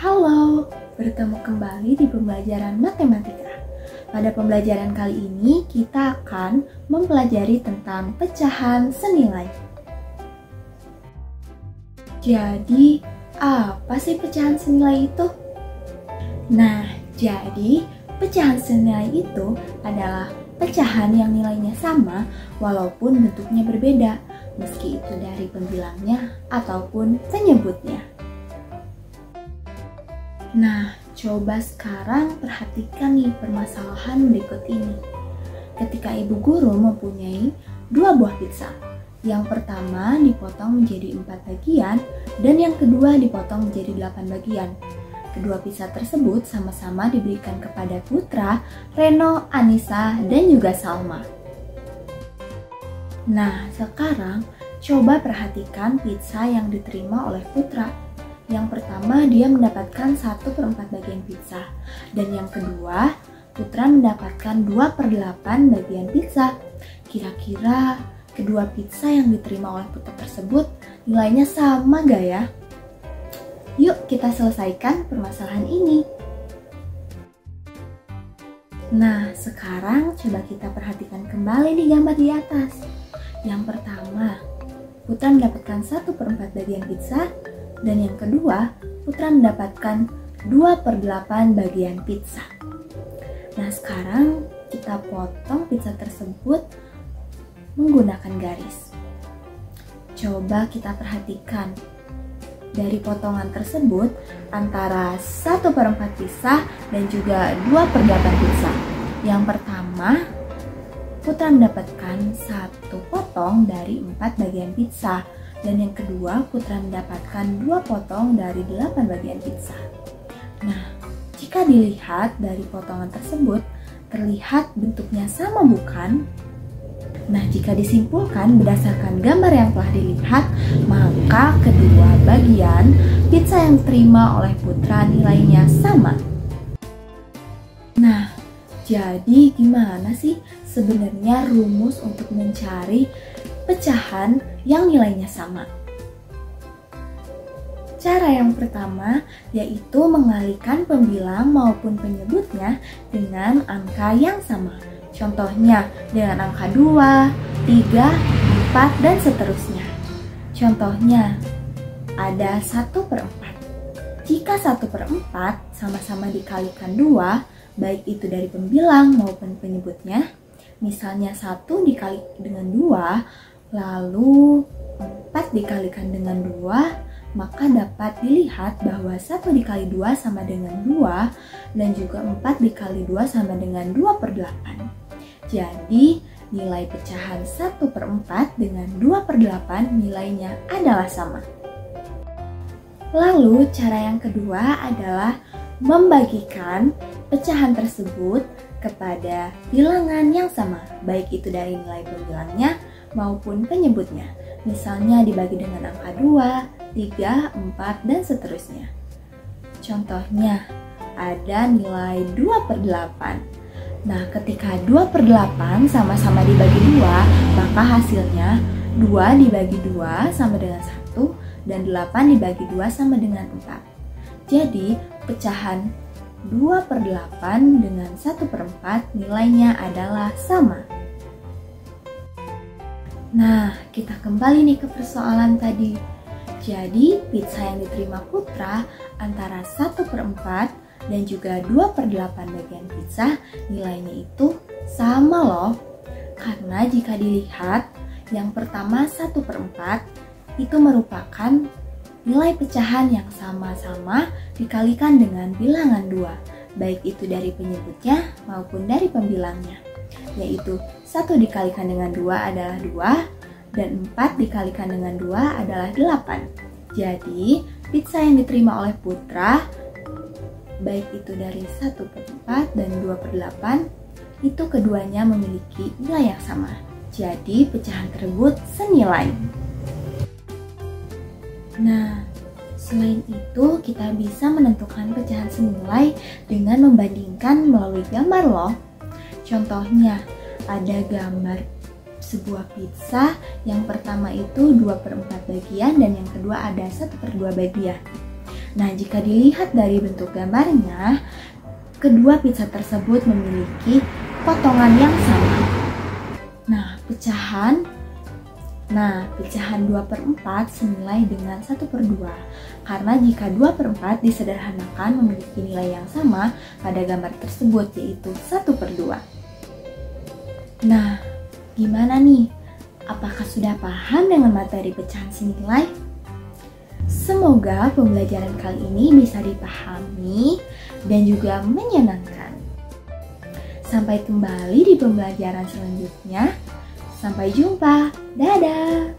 Halo, bertemu kembali di pembelajaran matematika. Pada pembelajaran kali ini kita akan mempelajari tentang pecahan senilai. Jadi, apa sih pecahan senilai itu? Nah, jadi pecahan senilai itu adalah pecahan yang nilainya sama walaupun bentuknya berbeda, meski itu dari pembilangnya ataupun penyebutnya. Nah, coba sekarang perhatikan nih permasalahan berikut ini. Ketika ibu guru mempunyai 2 buah pizza, yang pertama dipotong menjadi 4 bagian dan yang kedua dipotong menjadi 8 bagian. Kedua pizza tersebut sama-sama diberikan kepada Putra, Reno, Anissa, dan juga Salma. Nah, sekarang coba perhatikan pizza yang diterima oleh Putra. Yang pertama, dia mendapatkan 1/4 bagian pizza. Dan yang kedua, Putra mendapatkan 2/8 bagian pizza. Kira-kira kedua pizza yang diterima oleh Putra tersebut nilainya sama gak ya? Yuk kita selesaikan permasalahan ini. Nah, sekarang coba kita perhatikan kembali di gambar di atas. Yang pertama, Putra mendapatkan 1/4 bagian pizza. Dan yang kedua, Putra mendapatkan 2/8 bagian pizza. Nah, sekarang kita potong pizza tersebut menggunakan garis. Coba kita perhatikan dari potongan tersebut antara 1/4 pizza dan juga 2/8 pizza. Yang pertama, Putra mendapatkan 1 potong dari 4 bagian pizza. Dan yang kedua, Putra mendapatkan 2 potong dari 8 bagian pizza. Nah, jika dilihat dari potongan tersebut, terlihat bentuknya sama bukan? Nah, jika disimpulkan berdasarkan gambar yang telah dilihat, maka kedua bagian pizza yang diterima oleh Putra nilainya sama. Nah, jadi gimana sih sebenarnya rumus untuk mencari pecahan yang nilainya sama? Cara yang pertama yaitu mengalihkan pembilang maupun penyebutnya dengan angka yang sama. Contohnya dengan angka 2, 3, 4, dan seterusnya. Contohnya ada 1/4. Jika 1/4 sama-sama dikalikan 2, baik itu dari pembilang maupun penyebutnya, misalnya 1 dikali dengan 2, lalu 4 dikalikan dengan 2, maka dapat dilihat bahwa 1 dikali 2 sama dengan 2, dan juga 4 dikali 2 sama dengan 2/8. Jadi, nilai pecahan 1/4 dengan 2/8 nilainya adalah sama. Lalu, cara yang kedua adalah membagikan pecahan tersebut kepada bilangan yang sama, baik itu dari nilai pembilangnya maupun penyebutnya. Misalnya dibagi dengan angka 2, 3, 4, dan seterusnya. Contohnya ada nilai 2/8. Nah, ketika 2/8 sama-sama dibagi 2, maka hasilnya 2 dibagi 2 sama dengan 1, dan 8 dibagi 2 sama dengan 4. Jadi, pecahan 2/8 dengan 1/4 nilainya adalah sama. Nah, kita kembali nih ke persoalan tadi. Jadi, pizza yang diterima Putra antara 1/4 dan juga 2/8 bagian pizza nilainya itu sama loh. Karena jika dilihat, yang pertama 1/4 itu merupakan nilai pecahan yang sama-sama dikalikan dengan bilangan 2, baik itu dari penyebutnya maupun dari pembilangnya, yaitu 1 dikalikan dengan 2 adalah 2, dan 4 dikalikan dengan 2 adalah 8. Jadi, pizza yang diterima oleh Putra, baik itu dari 1/4 dan 2/8, itu keduanya memiliki nilai yang sama. Jadi, pecahan tersebut senilai. Nah, selain itu kita bisa menentukan pecahan senilai dengan membandingkan melalui gambar loh. Contohnya, ada gambar sebuah pizza, yang pertama itu 2/4 bagian dan yang kedua ada 1/2 bagian. Nah, jika dilihat dari bentuk gambarnya, kedua pizza tersebut memiliki potongan yang sama. Nah, pecahan 2/4 senilai dengan 1/2. Karena jika 2/4 disederhanakan memiliki nilai yang sama pada gambar tersebut, yaitu 1/2. Nah, gimana nih? Apakah sudah paham dengan materi pecahan senilai? Semoga pembelajaran kali ini bisa dipahami dan juga menyenangkan. Sampai kembali di pembelajaran selanjutnya. Sampai jumpa. Dadah!